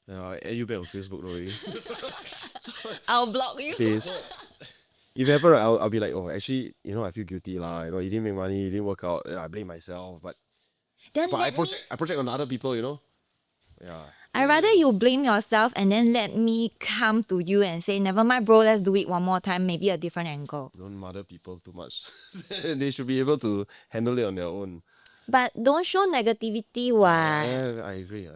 I add you back on Facebook already. I'll block you. Okay, so if ever I'll be like, oh, actually, I feel guilty lah. You didn't make money, it didn't work out. I blame myself, but Then I let me, project on other people. Yeah. I rather you blame yourself and then let me come to you and say, never mind, bro, let's do it one more time, maybe a different angle. Don't mother people too much. They should be able to handle it on their own. But don't show negativity, what? Yeah, I agree.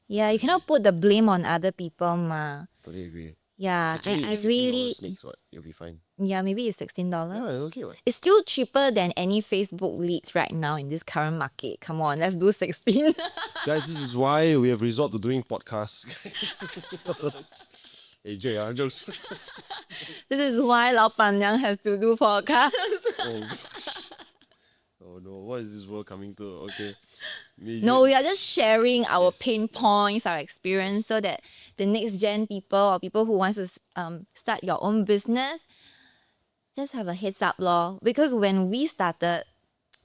Yeah, you cannot put the blame on other people, ma. Totally agree. Yeah, Actually, I it's $16 really, snakes, what? You'll be fine. yeah, maybe it's $16. Yeah, okay, what? It's still cheaper than any Facebook leads right now in this current market. Come on, let's do 16. Guys, this is why we have resort to doing podcasts. Hey, Jay, jokes. This is why Lao Ban Yang has to do podcasts. Oh no, what is this world coming to? Okay. No, we are just sharing our pain points, our experience, so that the next gen people or people who wants to start your own business, just have a heads up lor. Because when we started,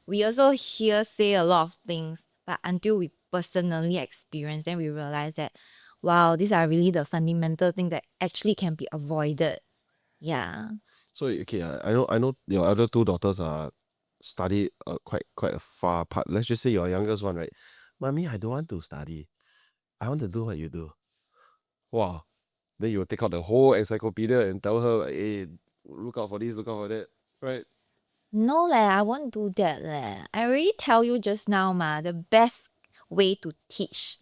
we also say a lot of things, but until we personally experience, then we realize that, wow, these are really the fundamental things that actually can be avoided. Yeah. So okay, I know your other two daughters are study quite a far apart. Let's just say your youngest one, right? Mommy, I don't want to study. I want to do what you do. Wow. Then you will take out the whole encyclopedia and tell her, hey, look out for this, look out for that, right? No leh, I won't do that leh. I already tell you just now ma, the best way to teach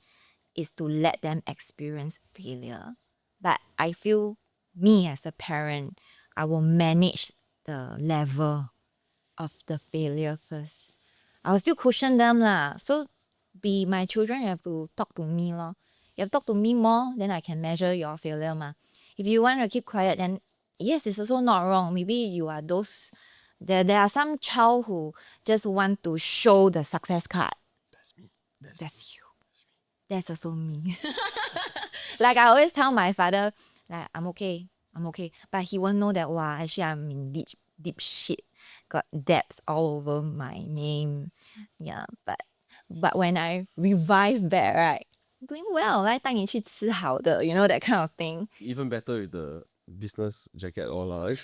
is to let them experience failure. But I feel me as a parent, I will manage the level of the failure first. I'll still cushion them lah. So be my children, you have to talk to me lor. You have to talk to me more, then I can measure your failure ma. If you want to keep quiet, then yes, it's also not wrong. Maybe you are those. There are some child who just want to show the success card. That's me. That's you. That's also me. Like I always tell my father, like I'm okay. But he won't know that wow, actually I'm in deep shit. Got debts all over my name. Yeah, but when I revive back, right? doing well. 来带你去吃好的, you know, that kind of thing. Even better with the business jacket all lah.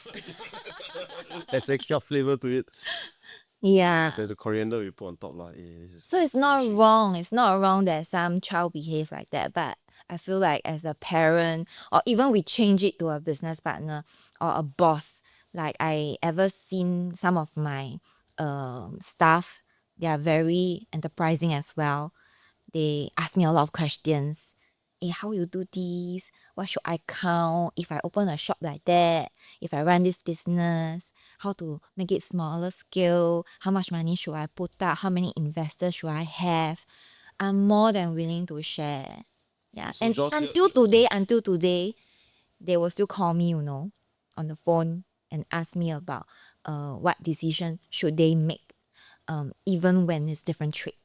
There's extra flavor to it. Yeah. So the coriander we put on top lah. So it's not wrong. It's not wrong that some child behave like that. But I feel like as a parent, or even we change it to a business partner or a boss, like I ever seen some of my staff, they are very enterprising as well. They ask me a lot of questions. Hey, how you do this? What should I count if I open a shop like that? If I run this business, how to make it smaller scale? How much money should I put up? How many investors should I have? I'm more than willing to share. Yeah. So and Jauz here- until today, they will still call me, you know, on the phone and ask me about what decision should they make, even when it's different trade.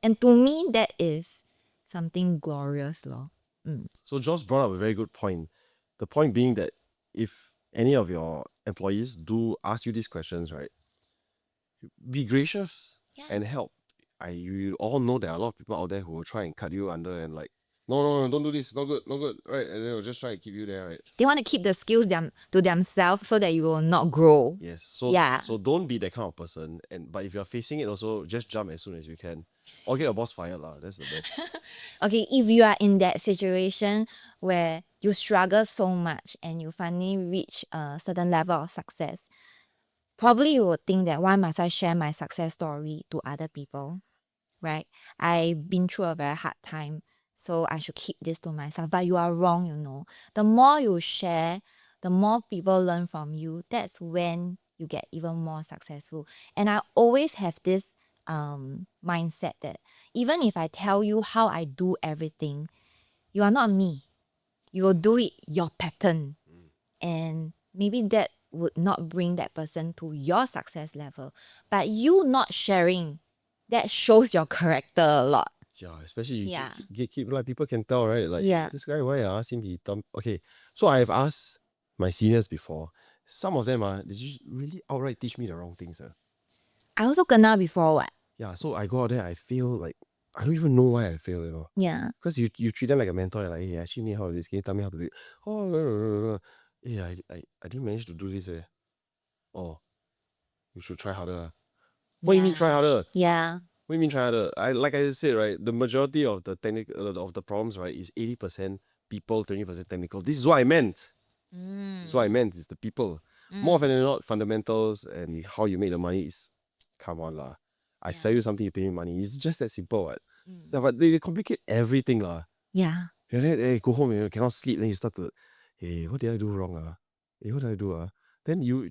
And to me, that is something glorious, lor. So Jauz brought up a very good point. The point being that if any of your employees do ask you these questions, right, be gracious Yeah. and help. You all know there are a lot of people out there who will try and cut you under and like, no, don't do this, not good, right? And they'll just try to keep you there, right? They want to keep the skills to themselves so that you will not grow. Yes. So Yeah. so don't be that kind of person. But if you're facing it also, just jump as soon as you can. Or get your boss fired lah. That's the best. Okay, if you are in that situation where you struggle so much and you finally reach a certain level of success, probably you would think that why must I share my success story to other people, right? I've been through a very hard time, so I should keep this to myself. But you are wrong, you know. The more you share, the more people learn from you. That's when you get even more successful. And I always have this mindset that even if I tell you how I do everything, you are not me. You will do it your pattern. And maybe that would not bring that person to your success level. But you not sharing, that shows your character a lot. Yeah, especially you Yeah. keep like people can tell, right? Like Yeah. this guy, why I ask him, he dumb. Okay, so I've asked my seniors before. Some of them they just really outright teach me the wrong things. I also kena before what? Yeah, so I go out there, I feel like I don't even know why I fail, you know. Yeah. Because you treat them like a mentor, you're like, hey, I actually need help with this. Can you tell me how to do it? Oh, no. Yeah, I didn't manage to do this. Oh, you should try harder. What do you mean try harder? Yeah. What do you mean try harder? Like I said, right, the majority of the technical of the problems, right, is 80% people, 20% technical. This is what I meant. This is what I meant, is the people. More often than not, fundamentals and how you make the money is, come on lah. I sell you something, you pay me money. It's just that simple, right? Yeah, but they complicate everything lah. Yeah. And then go home, you cannot sleep. Then you start to, hey, what did I do wrong? Hey, what did I do? Then you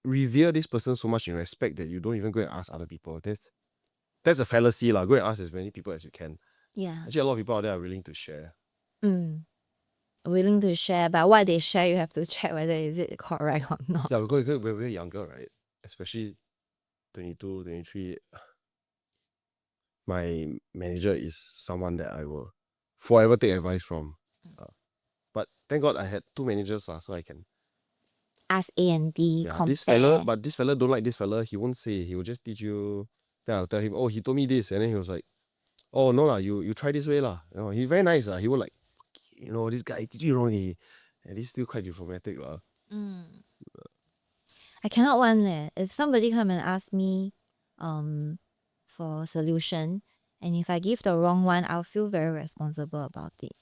revere this person so much in respect that you don't even go and ask other people. That's a fallacy lah. Go and ask as many people as you can. Yeah. Actually, a lot of people out there are willing to share. Willing to share, but what they share, you have to check whether is it correct or not. Yeah, because we're younger, right? Especially 22, 23. My manager is someone that I will forever take advice from. But thank God I had two managers, so I can. Ask A and B, Yeah, compare. this fella don't like this fella. He won't say. He will just teach you. Then I'll tell him, oh, he told me this, and then he was like, oh no lah, you try this way lah. You know, he's very nice lah. He will like, you know, this guy teach you wrong. And he's still quite diplomatic lah. I cannot one leh. If somebody come and ask me for a solution, and if I give the wrong one, I'll feel very responsible about it.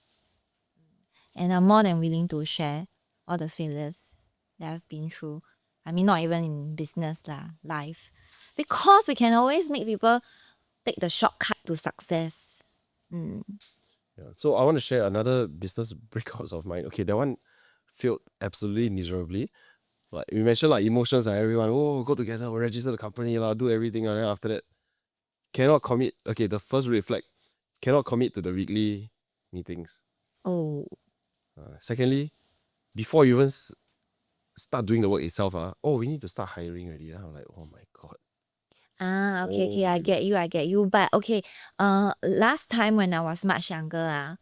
And I'm more than willing to share all the failures that I've been through. I mean, not even in business lah, life. Because we can always make people take the shortcut to success. Yeah. So I want to share another business breakups of mine. Okay, that one failed absolutely miserably. Like we mentioned, like emotions and everyone, oh, go together, we'll register the company, do everything, and then after that, cannot commit. Okay, the first red flag, cannot commit to the weekly meetings. Oh. Secondly, before you even start doing the work itself, we need to start hiring already. I'm like, oh my God. Okay, I get you. But okay, last time when I was much younger,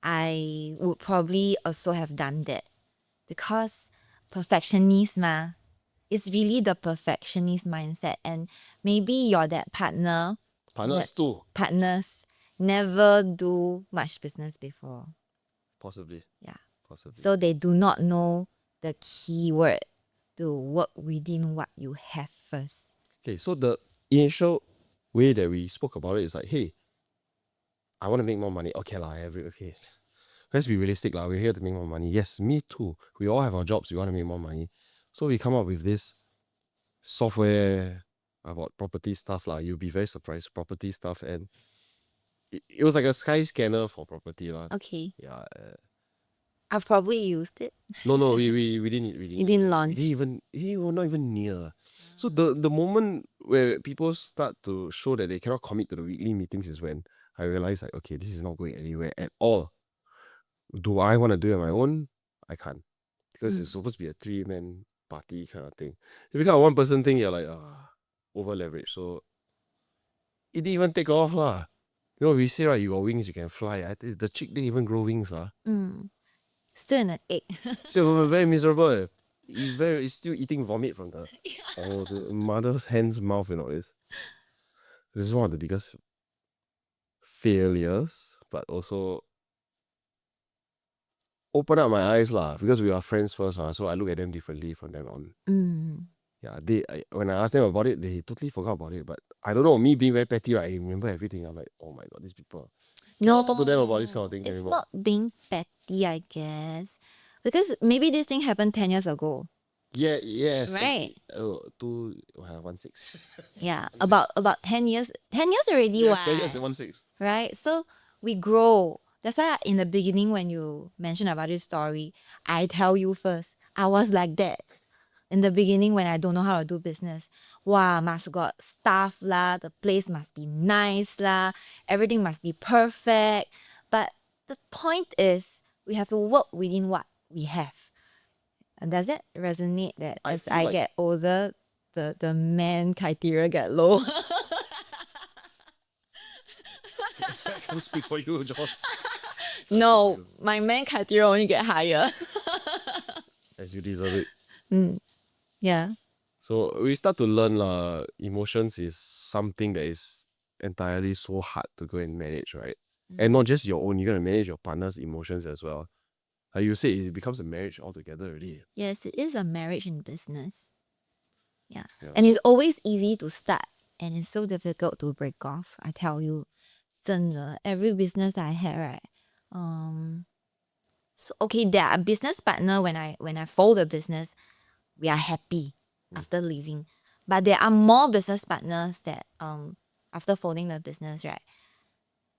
I would probably also have done that. Because perfectionist ma. It's really the perfectionist mindset. And maybe you're that partner. Partners too. Partners. never do much business before. Possibly. Yeah. Possibly. So they do not know the keyword to work within what you have first. Okay, so the initial way that we spoke about it is like, hey, I want to make more money. Okay, lah, okay. Let's be realistic, lah. We're here to make more money. Yes, me too. We all have our jobs. We want to make more money. So we come up with this software about property stuff, lah. You'll be very surprised. Property stuff, and it was like a sky scanner for property, lah. Okay. Yeah. I've probably used it. No, we didn't. We You didn't launch. We were not even near. So the moment where people start to show that they cannot commit to the weekly meetings is when I realized like, okay, this is not going anywhere at all. Do I want to do it on my own? I can't. Because it's supposed to be a 3-man party kind of thing. If it become a one-person thing, you're like, over leverage. So it didn't even take off lah. You know, we say right, you got wings, you can fly. The chick didn't even grow wings lah. Still in an egg. Still very miserable. It's still eating vomit from the mother's hand's mouth, you know. This is one of the biggest failures, but also open up my eyes lah, because we are friends first, so I look at them differently from them on. Yeah, when I asked them about it, they totally forgot about it. But I don't know, me being very petty, right? I remember everything. I'm like, oh my god, these people. Cannot talk to them about this kind of thing It's anymore. not being petty, I guess. Because maybe this thing happened 10 years ago. Yeah, yes. Right. 16. Yeah, about 10 years. 10 years already, Yes, what? 10 years and 16. Right? So we grow. That's why in the beginning, when you mentioned about this story, I tell you first, I was like that. In the beginning, when I don't know how to do business, wow, must got staff lah, the place must be nice lah, everything must be perfect. But the point is, we have to work within what we have. And does that resonate that I as feel I like- get older, the man criteria get low? I can't speak for you, Jauz. No, my man criteria only get higher. As you deserve it. Yeah. So we start to learn emotions is something that is entirely so hard to go and manage, right? And not just your own, you're going to manage your partner's emotions as well. Like you say, it becomes a marriage altogether already. Yes, it is a marriage in business. Yeah. Yeah. And it's always easy to start and it's so difficult to break off. I tell you, 真的, every business I had, right? So okay, there are business partner when I fold the business, we are happy after leaving. But there are more business partners that after folding the business, right?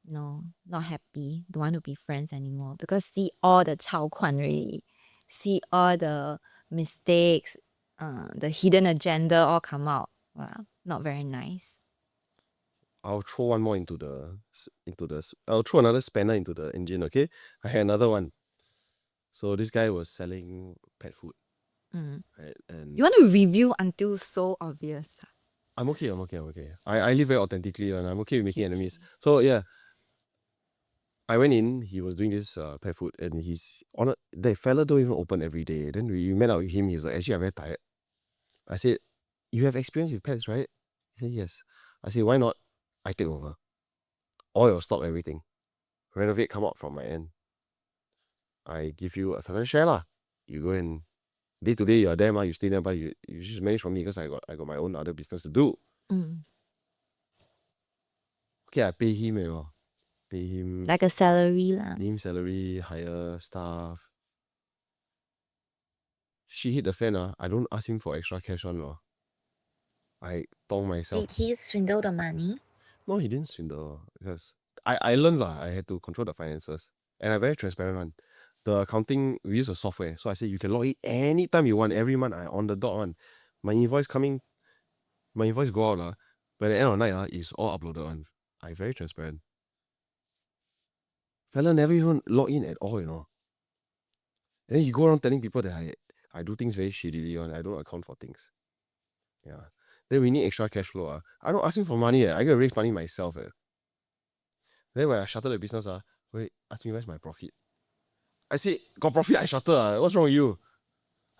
No, not happy. Don't want to be friends anymore because see all the 超款 already, see all the mistakes, the hidden agenda all come out. Wow, not very nice. I'll throw one more I'll throw another spanner into the engine, okay? I had another one. So this guy was selling pet food. Right? And You want to review until so obvious? I'm okay. I live very authentically and I'm okay with making enemies. So yeah, I went in, he was doing this pet food and that fella don't even open every day. Then we met up with him, he's like, actually I'm very tired. I said, you have experience with pets, right? He said, yes. I said, why not I take over? All your stock, everything. Renovate, come out from my end. I give you a certain share lah. You go and day to day you're there, you stay there, but you just manage for me because I got my own other business to do. Okay, I pay him, pay him Like a salary lah. pay him salary, hire staff. She hit the fan, I don't ask him for extra cash on. I tong myself. Did he swindle the money? No, he didn't swindle because I learned I had to control the finances. And I'm very transparent one. The accounting, we use a software. So I say you can log in anytime you want. Every month I on the dot one. My invoice go out. By the end of the night, it's all uploaded on. I very transparent. Fella never even log in at all, And then you go around telling people that I do things very shittily I don't account for things. Yeah. Then we need extra cash flow. I don't ask him for money. I gotta raise money myself. Then when I shuttered the business, wait, ask me where's my profit. I said, got profit, I shuttered. What's wrong with you?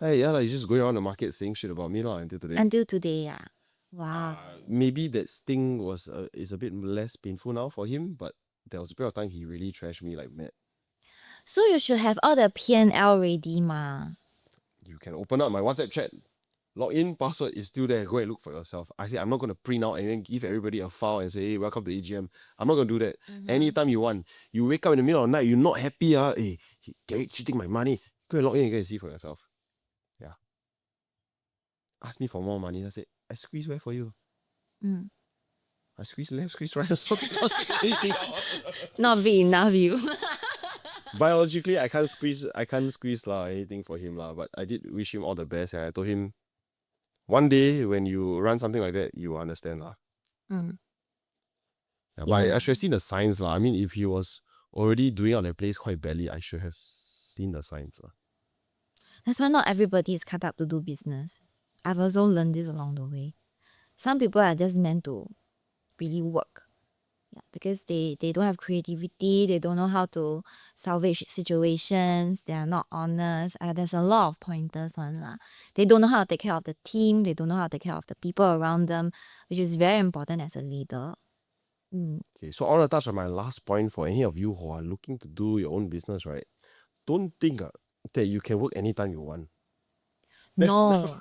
Hey, yeah, he's just going around the market saying shit about me until today. Until today, yeah. Wow. Maybe that sting is a bit less painful now for him, but there was a period of time he really trashed me like mad. So you should have all the P&L ready, ma. You can open up my WhatsApp chat. Login password is still there. Go and look for yourself. I say I'm not going to print out and then give everybody a file and say, hey, welcome to AGM. I'm not going to do that. Anytime you want. You wake up in the middle of the night, you're not happy. Hey, Gary cheating my money. Go and log in and go and see for yourself. Yeah. Ask me for more money. I say, I squeeze where for you? I squeeze left, squeeze right. So anything. Not big enough, you. Biologically, I can't squeeze anything for him but I did wish him all the best and I told him one day when you run something like that, you understand Yeah, but I should have seen the signs I mean, if he was already doing out that place quite badly, I should have seen the signs That's why not everybody is cut up to do business. I've also learned this along the way. Some people are just meant to really work. Yeah, because they don't have creativity, they don't know how to salvage situations, they are not honest. There's a lot of pointers one lah. They don't know how to take care of the team, they don't know how to take care of the people around them, which is very important as a leader. Okay, so I want to touch on my last point for any of you who are looking to do your own business, right? Don't think that you can work anytime you want. No.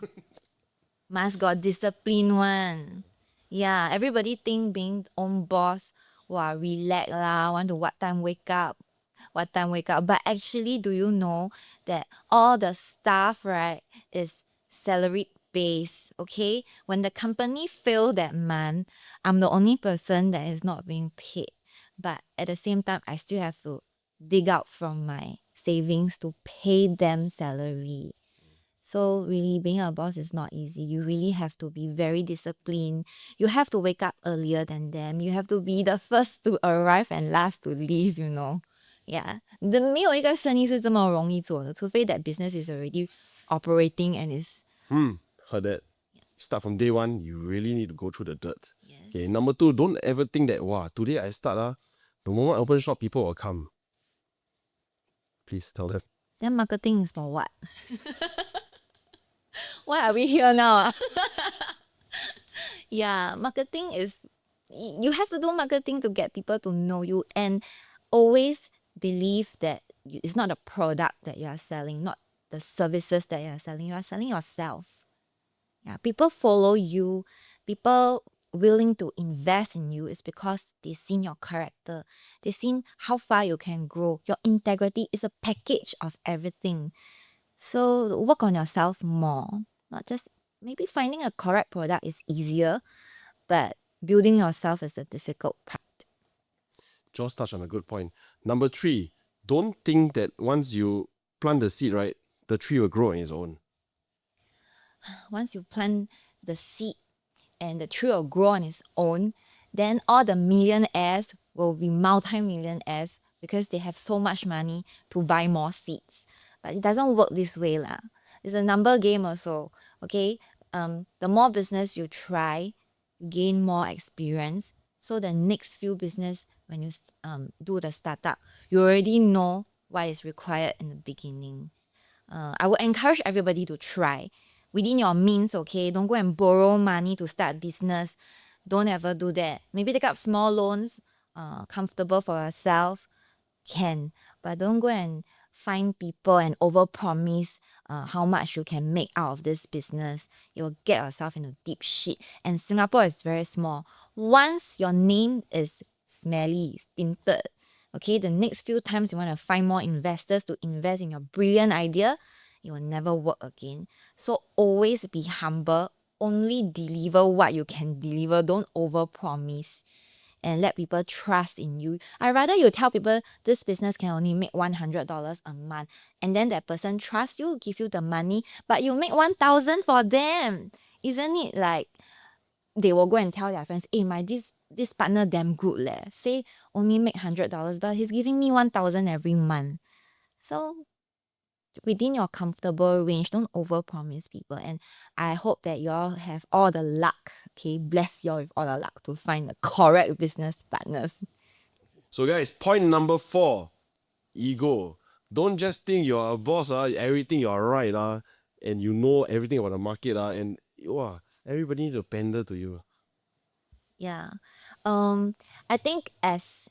Must got discipline one. Yeah, everybody think being own boss, wow, relax lah, want to what time wake up. But actually, do you know that all the staff, right, is salaried base, okay? When the company fail that month, I'm the only person that is not being paid. But at the same time, I still have to dig out from my savings to pay them salary. So really being a boss is not easy. You really have to be very disciplined. You have to wake up earlier than them. You have to be the first to arrive and last to leave, you know. Yeah. 没有一个生意是这么容易做的，除非 that business is already operating and is Heard that. Start from day one, you really need to go through the dirt. yes. Okay, number two, don't ever think that, wow, today I start, the moment I open shop, people will come. Please tell them. Then marketing is for what? Why are we here now? Yeah, marketing is, you have to do marketing to get people to know you and always believe that it's not a product that you are selling, not the services that you are selling yourself. Yeah, people follow you, people willing to invest in you is because they've seen your character, they've seen how far you can grow. Your integrity is a package of everything. So work on yourself more, not just maybe finding a correct product is easier, but building yourself is the difficult part. Jauz touched on a good point. Number three, don't think that once you plant the seed, right, the tree will grow on its own. Once you plant the seed and the tree will grow on its own, then all the millionaires will be multi-millionaires because they have so much money to buy more seeds. But it doesn't work this way lah. It's a number game also. Okay, the more business you try, you gain more experience. So the next few business, when you do the startup, you already know what is required in the beginning. I would encourage everybody to try within your means, okay? Don't go and borrow money to start business. Don't ever do that. Maybe take up small loans, comfortable for yourself, can. But don't go and find people and overpromise how much you can make out of this business. You'll get yourself into deep shit. And Singapore is very small. Once your name is smelly, tinted, okay, the next few times you want to find more investors to invest in your brilliant idea, it will never work again. So always be humble. Only deliver what you can deliver. Don't overpromise. And let people trust in you. I'd rather you tell people this business can only make $100 a month, and then that person trusts you, give you the money, but you make 1,000 for them. Isn't it like they will go and tell their friends, hey, my this partner damn good leh. Say only make $100, but he's giving me 1,000 every month. So within your comfortable range, don't overpromise people. And I hope that you all have all the luck, okay? Bless you all with all the luck to find the correct business partners. So guys, point number 4, ego. Don't just think you're a boss, everything you're right, and you know everything about the market, and wow, everybody need to pander to you. Yeah. I think as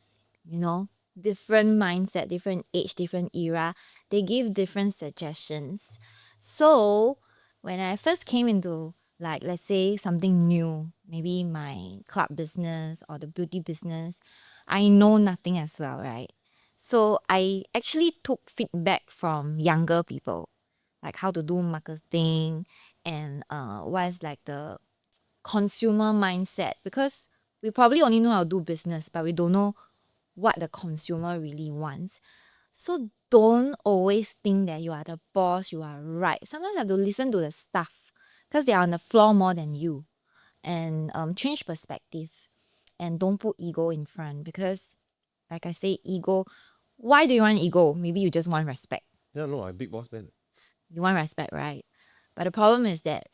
you know, different mindset, different age, different era. They give different suggestions. So when I first came into, like, let's say something new, maybe my club business or the beauty business, I know nothing as well, right? So I actually took feedback from younger people, like how to do marketing and what is like the consumer mindset, because we probably only know how to do business, but we don't know what the consumer really wants. So don't always think that you are the boss, you are right. Sometimes you have to listen to the staff because they are on the floor more than you, and change perspective, and don't put ego in front, because like I say, ego, why do you want ego? Maybe you just want respect. Yeah, no, I'm big boss man. You want respect, right? But the problem is that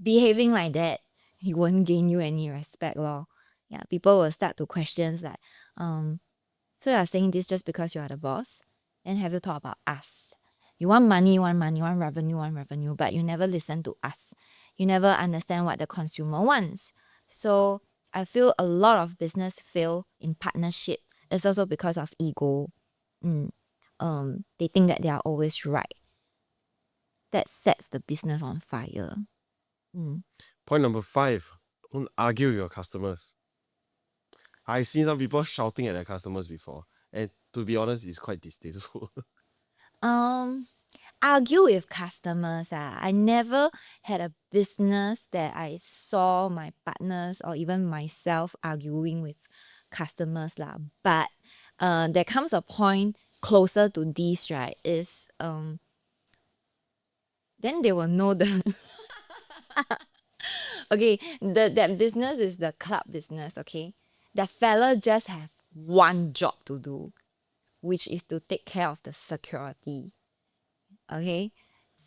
behaving like that, he won't gain you any respect, lor. Yeah, people will start to question like, so you're saying this just because you are the boss? Then have you thought about us? You want money, you want revenue, but you never listen to us. You never understand what the consumer wants. So I feel a lot of business fail in partnership. It's also because of ego. Mm. They think that they are always right. That sets the business on fire. Mm. Point number 5, don't argue with your customers. I've seen some people shouting at their customers before, and to be honest, it's quite distasteful. Um, argue with customers. I never had a business that I saw my partners or even myself arguing with customers lah. But there comes a point closer to this, right? Is then they will know the okay, that business is the club business, okay? The fella just have one job to do, which is to take care of the security. Okay?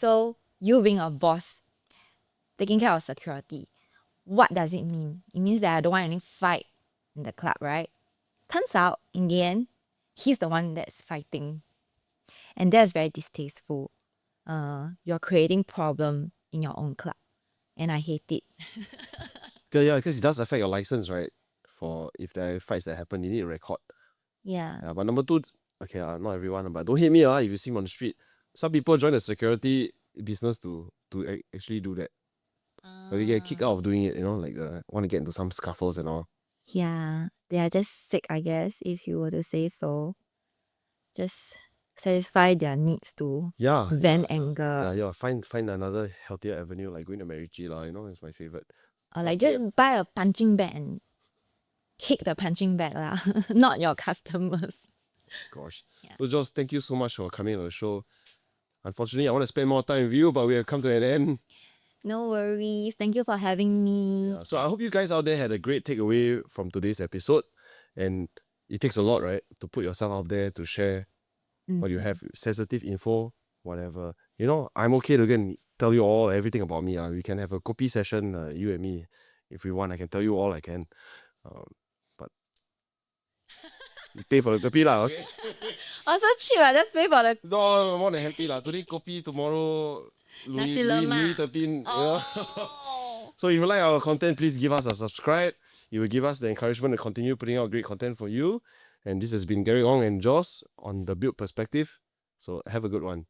So you being a boss, taking care of security, what does it mean? It means that I don't want any fight in the club, right? Turns out, in the end, he's the one that's fighting. And that's very distasteful. You're creating problem in your own club. And I hate it. Yeah, because it does affect your license, right? For if there are fights that happen, you need to record. Yeah. Yeah, but number 2, okay, not everyone, but don't hate me if you see me on the street. Some people join the security business to actually do that. But they get kicked out of doing it, like want to get into some scuffles and all. Yeah. They are just sick, I guess, if you were to say so. Just satisfy their needs to Yeah. vent anger. Yeah, find another healthier avenue, like going to Macritchie lah, it's my favorite. Or like just buy a punching bag and kick the punching bag lah. Not your customers. Gosh. Yeah. So Jauz, thank you so much for coming on the show. Unfortunately, I want to spend more time with you, but we have come to an end. No worries. Thank you for having me. Yeah, so I hope you guys out there had a great takeaway from today's episode. And it takes a lot, right? To put yourself out there, to share what you have, sensitive info, whatever. I'm okay to go and tell you all everything about me. We can have a copy session, you and me. If we want, I can tell you all I can. But you pay for the kopi lah, okay? Oh, so cheap. Just pay for the No, more than happy lah. Today kopi, tomorrow nasi lemak. Tepin. Oh. So if you like our content, please give us a subscribe. It will give us the encouragement to continue putting out great content for you. And this has been Gary Ong and Jauz on the Build Perspective. So have a good one.